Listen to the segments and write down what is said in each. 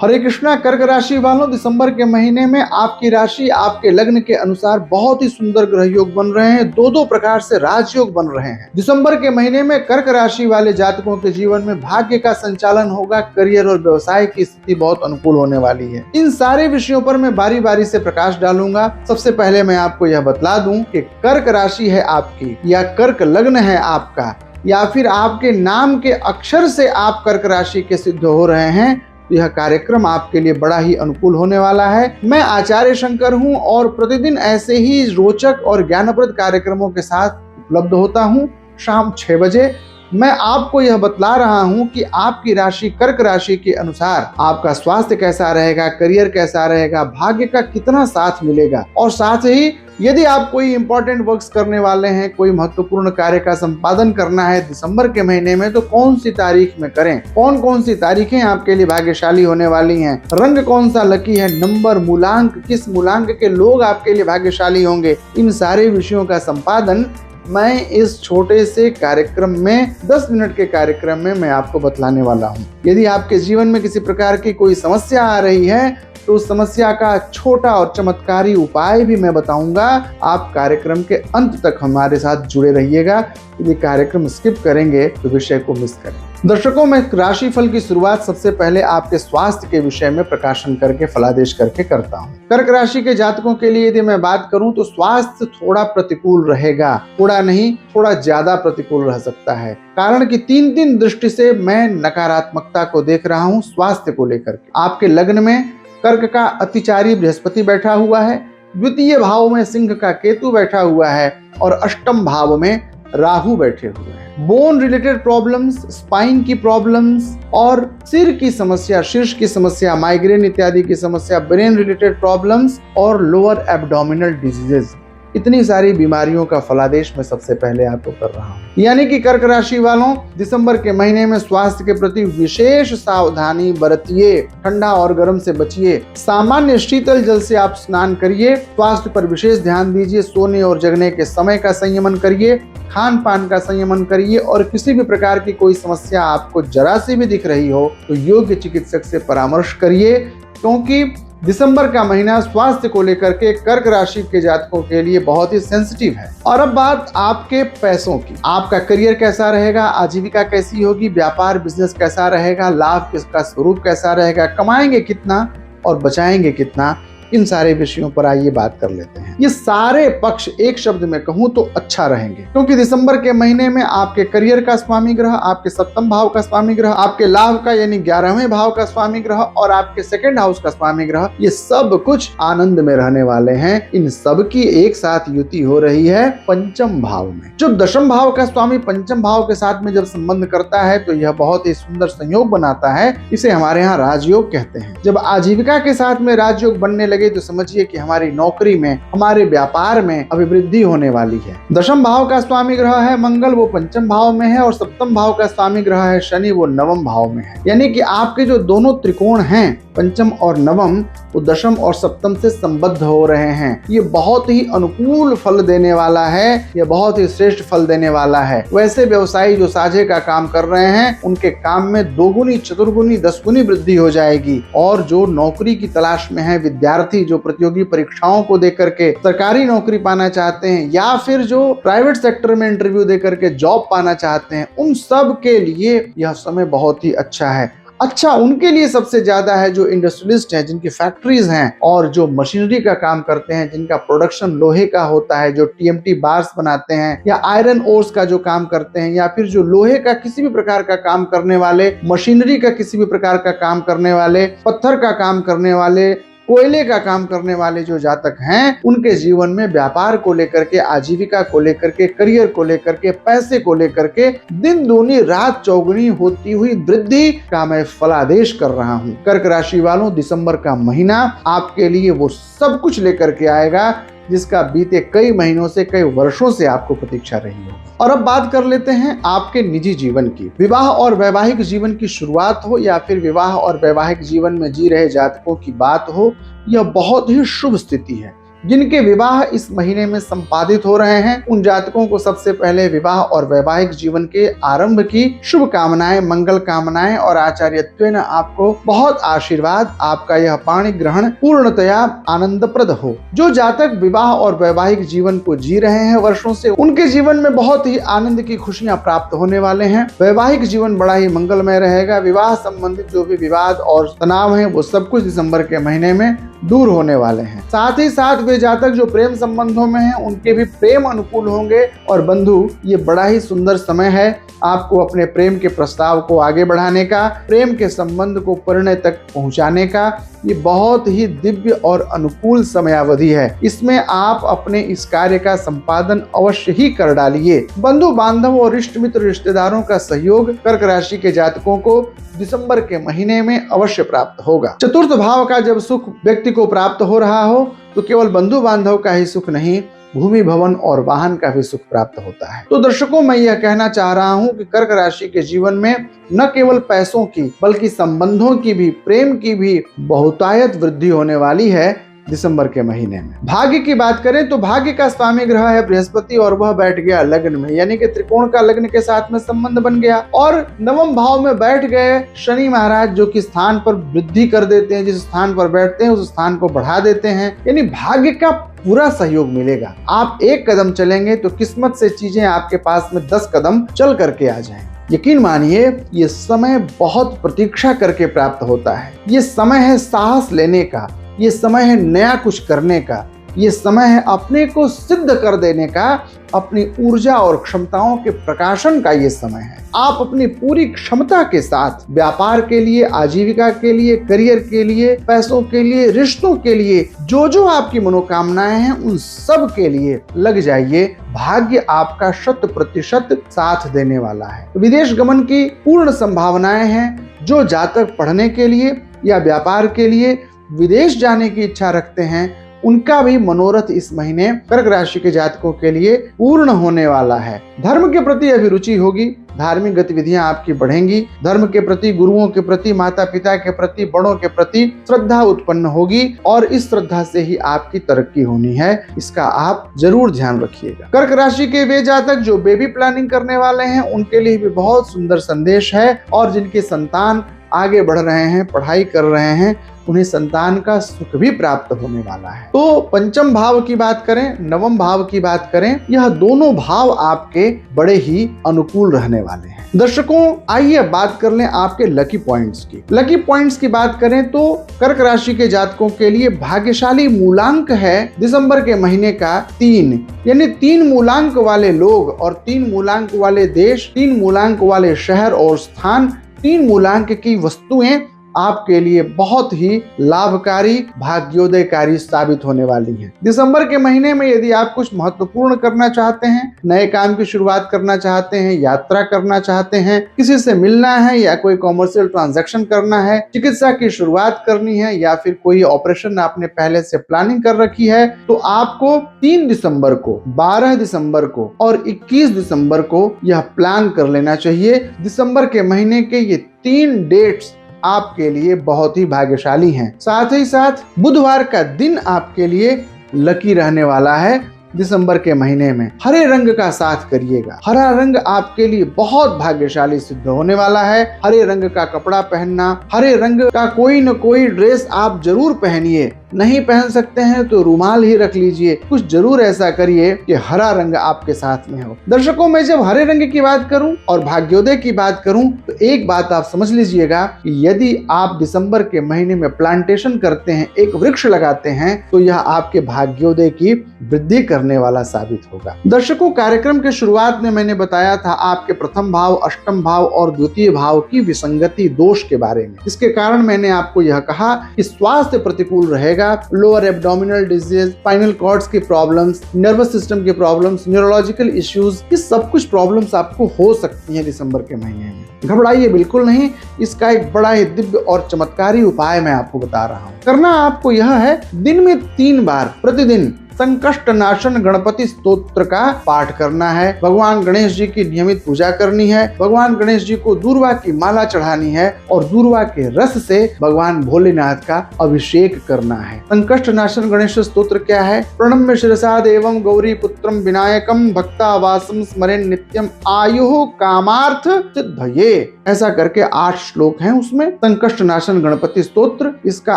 हरे कृष्णा। कर्क राशि वालों, दिसंबर के महीने में आपकी राशि आपके लग्न के अनुसार बहुत ही सुंदर ग्रह योग बन रहे हैं, दो प्रकार से राजयोग बन रहे हैं। दिसंबर के महीने में कर्क राशि वाले जातकों के जीवन में भाग्य का संचालन होगा, करियर और व्यवसाय की स्थिति बहुत अनुकूल होने वाली है। इन सारे विषयों पर मैं बारी बारी से प्रकाश डालूंगा। सबसे पहले मैं आपको यह बतला दूं कि कर्क राशि है आपकी, या कर्क लग्न है आपका, या फिर आपके नाम के अक्षर से आप कर्क राशि के सिद्ध हो रहे हैं, यह कार्यक्रम आपके लिए बड़ा ही अनुकूल होने वाला है। मैं आचार्य शंकर हूं और प्रतिदिन ऐसे ही रोचक और ज्ञानप्रद कार्यक्रमों के साथ उपलब्ध होता हूं। शाम 6 बजे मैं आपको यह बतला रहा हूं कि आपकी राशि कर्क राशि के अनुसार आपका स्वास्थ्य कैसा रहेगा, करियर कैसा रहेगा, भाग्य का कितना साथ मिलेगा, और साथ ही यदि आप कोई इंपॉर्टेंट वर्क्स करने वाले हैं, कोई महत्वपूर्ण कार्य का संपादन करना है दिसंबर के महीने में, तो कौन सी तारीख में करें, कौन कौन सी तारीखें आपके लिए भाग्यशाली होने वाली हैं, रंग कौन सा लकी है, नंबर, मूलांक, किस मूलांक के लोग आपके लिए भाग्यशाली होंगे, इन सारे विषयों का संपादन मैं इस छोटे से कार्यक्रम में 10 मिनट के कार्यक्रम में मैं आपको बतलाने वाला हूं। यदि आपके जीवन में किसी प्रकार की कोई समस्या आ रही है तो उस समस्या का छोटा और चमत्कारी उपाय भी मैं बताऊंगा। आप कार्यक्रम के अंत तक हमारे साथ जुड़े रहिएगा। यदि कार्यक्रम स्किप करेंगे तो विषय को मिस करेंगे। दर्शकों, मैं राशिफल की शुरुआत सबसे पहले आपके स्वास्थ्य के विषय में प्रकाशन करके फलादेश करके करता हूँ। कर्क राशि के जातकों के लिए यदि मैं बात करूं तो स्वास्थ्य थोड़ा प्रतिकूल रहेगा, थोड़ा नहीं थोड़ा ज्यादा प्रतिकूल रह सकता है। कारण कि 3 दृष्टि से मैं नकारात्मकता को देख रहा हूं स्वास्थ्य को लेकर के। आपके लग्न में कर्क का अतिचारी बृहस्पति बैठा हुआ है, द्वितीय भाव में सिंह का केतु बैठा हुआ है, और अष्टम भाव में राहु बैठे हुए हैं। बोन रिलेटेड प्रॉब्लम्स, स्पाइन की प्रॉब्लम्स और सिर की समस्या, शीर्ष की समस्या, माइग्रेन इत्यादि की समस्या, ब्रेन रिलेटेड प्रॉब्लम्स और लोअर एब्डोमिनल डिजीजेस, इतनी सारी बीमारियों का फलादेश मैं सबसे पहले आपको कर रहा हूं। यानी कि कर्क राशि वालों, दिसंबर के महीने में स्वास्थ्य के प्रति विशेष सावधानी बरतिए, ठंडा और गर्म से बचिए, सामान्य शीतल जल से आप स्नान करिए, स्वास्थ्य पर विशेष ध्यान दीजिए, सोने और जगने के समय का संयमन करिए, खान पान का संयमन करिए, और किसी भी प्रकार की कोई समस्या आपको जरा सी भी दिख रही हो तो योग्य चिकित्सक से परामर्श करिए, क्योंकि दिसंबर का महीना स्वास्थ्य को लेकर के कर्क राशि के जातकों के लिए बहुत ही सेंसिटिव है। और अब बात आपके पैसों की। आपका करियर कैसा रहेगा, आजीविका कैसी होगी, व्यापार बिजनेस कैसा रहेगा, लाभ किसका स्वरूप कैसा रहेगा, कमाएंगे कितना और बचाएंगे कितना, इन सारे विषयों पर आइए बात कर लेते हैं। ये सारे पक्ष एक शब्द में कहूं तो अच्छा रहेंगे, क्योंकि दिसंबर के महीने में आपके करियर का स्वामी ग्रह, आपके सप्तम भाव का स्वामी ग्रह, आपके लाभ का यानी 11वें भाव का स्वामी ग्रह और आपके सेकंड हाउस का स्वामी ग्रह, ये सब कुछ आनंद में रहने वाले हैं। इन सब की एक साथ युति हो रही है पंचम भाव में। जो दशम भाव का स्वामी पंचम भाव के साथ में जब संबंध करता है तो यह बहुत ही सुंदर संयोग बनाता है। इसे हमारे यहाँ राजयोग कहते हैं। जब आजीविका के साथ में राजयोग बनने लगे तो समझिए कि हमारी नौकरी में, हमारे व्यापार में अभिवृद्धि होने वाली है। दशम भाव का स्वामी ग्रह है मंगल, वो पंचम भाव में है, और सप्तम भाव का स्वामी ग्रह है शनि, वो नवम भाव में है। यानी कि आपके जो दोनों त्रिकोण हैं पंचम और नवम, वो दशम और सप्तम से संबद्ध हो रहे हैं। ये बहुत ही अनुकूल फल देने वाला है, ये बहुत ही श्रेष्ठ फल देने वाला है। वैसे व्यवसायी जो साझे का काम कर रहे हैं उनके काम में 2 गुनी, 4 गुनी, 10 गुनी वृद्धि हो जाएगी। और जो नौकरी की तलाश में है, विद्यार्थी जो प्रतियोगी परीक्षाओं को देकर के सरकारी नौकरी पाना चाहते हैं या फिर जो प्राइवेट सेक्टर में इंटरव्यू देकर के जॉब पाना चाहते हैं, उन सब के लिए यह समय बहुत ही अच्छा है। अच्छा उनके लिए सबसे ज्यादा है जो इंडस्ट्रियलिस्ट हैं, जिनकी फैक्ट्रीज हैं और जो मशीनरी का काम करते हैं, जिनका प्रोडक्शन लोहे का होता है, जो टीएमटी बार्स बनाते हैं या आयरन ओर्स का जो काम करते हैं, या फिर जो लोहे का किसी भी प्रकार का काम करने वाले, मशीनरी का किसी भी प्रकार का काम करने वाले, पत्थर का काम करने वाले, कोयले का काम करने वाले जो जातक हैं, उनके जीवन में व्यापार को लेकर के, आजीविका को लेकर के, करियर को लेकर के, पैसे को लेकर के दिन दूनी रात चौगुनी होती हुई वृद्धि का मैं फलादेश कर रहा हूं। कर्क राशि वालों, दिसंबर का महीना आपके लिए वो सब कुछ लेकर के आएगा जिसका बीते कई महीनों से, कई वर्षों से आपको प्रतीक्षा रही हो। और अब बात कर लेते हैं आपके निजी जीवन की। विवाह और वैवाहिक जीवन की शुरुआत हो या फिर विवाह और वैवाहिक जीवन में जी रहे जातकों की बात हो, यह बहुत ही शुभ स्थिति है। जिनके विवाह इस महीने में संपादित हो रहे हैं उन जातकों को सबसे पहले विवाह और वैवाहिक जीवन के आरंभ की शुभकामनाएं, मंगल कामनाएं और आचार्यत्वेन आपको बहुत आशीर्वाद। आपका यह पाणी ग्रहण पूर्णतया आनंदप्रद हो। जो जातक विवाह और वैवाहिक जीवन को जी रहे हैं वर्षों से, उनके जीवन में बहुत ही आनंद की खुशियां प्राप्त होने वाले हैं। वैवाहिक जीवन बड़ा ही मंगलमय रहेगा। विवाह संबंधित जो भी विवाद और तनाव है वो सब कुछ दिसंबर के महीने में दूर होने वाले हैं। साथ ही साथ वे जातक जो प्रेम संबंधों में हैं उनके भी प्रेम अनुकूल होंगे। और बंधु, ये बड़ा ही सुंदर समय है आपको अपने प्रेम के प्रस्ताव को आगे बढ़ाने का, प्रेम के संबंध को परिणय तक पहुंचाने का। ये बहुत ही दिव्य और अनुकूल समयावधि है। इसमें आप अपने इस कार्य का संपादन अवश्य ही कर डालिए। बंधु बांधव और इष्ट मित्र रिश्तेदारों का सहयोग कर्क राशि के जातकों को दिसंबर के महीने में अवश्य प्राप्त होगा। चतुर्थ भाव का जब सुख व्यक्ति को प्राप्त हो रहा हो तो केवल बंधु बांधव का ही सुख नहीं, भूमि भवन और वाहन का भी सुख प्राप्त होता है। तो दर्शकों, मैं यह कहना चाह रहा हूं कि कर्क राशि के जीवन में न केवल पैसों की बल्कि संबंधों की भी, प्रेम की भी बहुतायत वृद्धि होने वाली है दिसंबर के महीने में। भाग्य की बात करें तो भाग्य का स्वामी ग्रह है बृहस्पति और वह बैठ गया लग्न में, यानी कि त्रिकोण का लग्न के साथ में संबंध बन गया। और नवम भाव में बैठ गए शनि महाराज, जो कि स्थान पर वृद्धि कर देते हैं। जिस स्थान पर बैठते हैं उस स्थान को बढ़ा देते हैं, यानी भाग्य का पूरा सहयोग मिलेगा। आप एक कदम चलेंगे तो किस्मत से चीजें आपके पास में 10 कदम चल करके आ जाएं। यकीन मानिए, ये समय बहुत प्रतीक्षा करके प्राप्त होता है। ये समय है साहस लेने का, ये समय है नया कुछ करने का, ये समय है अपने को सिद्ध कर देने का, अपनी ऊर्जा और क्षमताओं के प्रकाशन का ये समय है। आप अपनी पूरी क्षमता के साथ व्यापार के लिए, आजीविका के लिए, करियर के लिए, पैसों के लिए, रिश्तों के लिए, जो जो आपकी मनोकामनाएं हैं उन सब के लिए लग जाइए। भाग्य आपका 100% साथ देने वाला है। विदेश गमन की पूर्ण संभावनाएं हैं। जो जातक पढ़ने के लिए या व्यापार के लिए विदेश जाने की इच्छा रखते हैं उनका भी मनोरथ इस महीने कर्क राशि के जातकों के लिए पूर्ण होने वाला है। धर्म के प्रति अभिरुचि होगी, धार्मिक गतिविधियां आपकी बढ़ेंगी। धर्म के प्रति, गुरुओं के प्रति, माता पिता के प्रति, बड़ों के प्रति श्रद्धा उत्पन्न होगी और इस श्रद्धा से ही आपकी तरक्की होनी है। इसका आप जरूर ध्यान रखिएगा। कर्क राशि के वे जातक जो बेबी प्लानिंग करने वाले हैं उनके लिए भी बहुत सुंदर संदेश है। और जिनके संतान आगे बढ़ रहे हैं, पढ़ाई कर रहे हैं, उन्हें संतान का सुख भी प्राप्त होने वाला है। तो पंचम भाव की बात करें, नवम भाव की बात करें, यह दोनों भाव आपके बड़े ही अनुकूल रहने वाले हैं। दर्शकों, आइए बात कर लें आपके लकी पॉइंट्स की। लकी पॉइंट्स की बात करें तो कर्क राशि के जातकों के लिए भाग्यशाली मूलांक है दिसंबर के महीने का 3, यानी 3 मूलांक वाले लोग और 3 मूलांक वाले देश, 3 मूलांक वाले शहर और स्थान, 3 मूलांक की वस्तुएं आपके लिए बहुत ही लाभकारी, भाग्योदयकारी साबित होने वाली हैं। दिसंबर के महीने में यदि आप कुछ महत्वपूर्ण करना चाहते हैं, नए काम की शुरुआत करना चाहते हैं, यात्रा करना चाहते हैं, किसी से मिलना है या कोई कॉमर्शियल ट्रांजैक्शन करना है, चिकित्सा की शुरुआत करनी है या फिर कोई ऑपरेशन आपने पहले से प्लानिंग कर रखी है, तो आपको 3 दिसंबर को, 12 दिसंबर को और 21 दिसंबर को यह प्लान कर लेना चाहिए। दिसंबर के महीने के ये 3 डेट्स आपके लिए बहुत ही भाग्यशाली हैं। साथ ही साथ बुधवार का दिन आपके लिए लकी रहने वाला है। दिसंबर के महीने में हरे रंग का साथ करिएगा। हरा रंग आपके लिए बहुत भाग्यशाली सिद्ध होने वाला है। हरे रंग का कपड़ा पहनना, हरे रंग का कोई न कोई ड्रेस आप जरूर पहनिए। नहीं पहन सकते हैं तो रुमाल ही रख लीजिए। कुछ जरूर ऐसा करिए कि हरा रंग आपके साथ में हो। दर्शकों, मैं जब हरे रंग की बात करूं और भाग्योदय की बात करूं तो एक बात आप समझ लीजिएगा कि यदि आप दिसंबर के महीने में प्लांटेशन करते हैं, एक वृक्ष लगाते हैं, तो यह आपके भाग्योदय की वृद्धि करने वाला साबित होगा। दर्शकों, कार्यक्रम के शुरुआत में मैंने बताया था आपके प्रथम भाव, अष्टम भाव और द्वितीय भाव की विसंगति दोष के बारे में। इसके कारण मैंने आपको यह कहा कि स्वास्थ्य प्रतिकूल रहेगा। Lower abdominal disease, spinal cords की प्रॉब्लम्स, नर्वस सिस्टम की प्रॉब्लम्स, न्यूरोलॉजिकल इश्यूज, ये सब कुछ प्रॉब्लम्स आपको हो सकती हैं दिसंबर के महीने में। घबराइए बिल्कुल नहीं। इसका एक बड़ा ही दिव्य और चमत्कारी उपाय मैं आपको बता रहा हूँ। करना आपको यह है, दिन में 3 बार प्रतिदिन संकष्ट नाशन गणपति स्तोत्र का पाठ करना है। भगवान गणेश जी की नियमित पूजा करनी है। भगवान गणेश जी को दूर्वा की माला चढ़ानी है और दूर्वा के रस से भगवान भोलेनाथ का अभिषेक करना है। संकष्ट नाशन गणेश स्तोत्र क्या है? प्रणम्य शिरसा देवं गौरी पुत्रम विनायकम भक्तावासम स्मरेन नित्यम आयुः कामार्थ सिद्धये। ऐसा करके 8 श्लोक हैं उसमें। संकष्ट नाशन गणपति स्तोत्र, इसका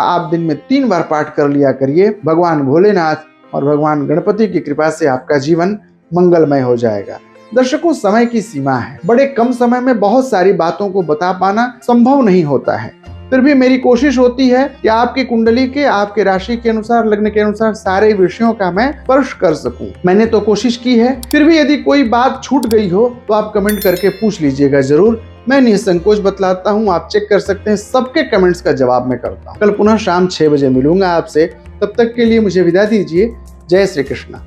आप दिन में 3 बार पाठ कर लिया करिए। भगवान भोलेनाथ और भगवान गणपति की कृपा से आपका जीवन मंगलमय हो जाएगा। दर्शकों, समय की सीमा है। बड़े कम समय में बहुत सारी बातों को बता पाना संभव नहीं होता है। फिर भी मेरी कोशिश होती है कि आपकी कुंडली के, आपके राशि के अनुसार, लग्न के अनुसार सारे विषयों का मैं स्पर्श कर सकूं। मैंने तो कोशिश की है। फिर भी यदि कोई बात छूट गई हो तो आप कमेंट करके पूछ लीजिएगा जरूर। मैं निसंकोच बतलाता हूँ, आप चेक कर सकते हैं। सबके कमेंट्स का जवाब मैं करता हूँ। कल पुनः शाम 6 बजे मिलूंगा आपसे। तब तक के लिए मुझे विदा दीजिए। जय श्री कृष्ण।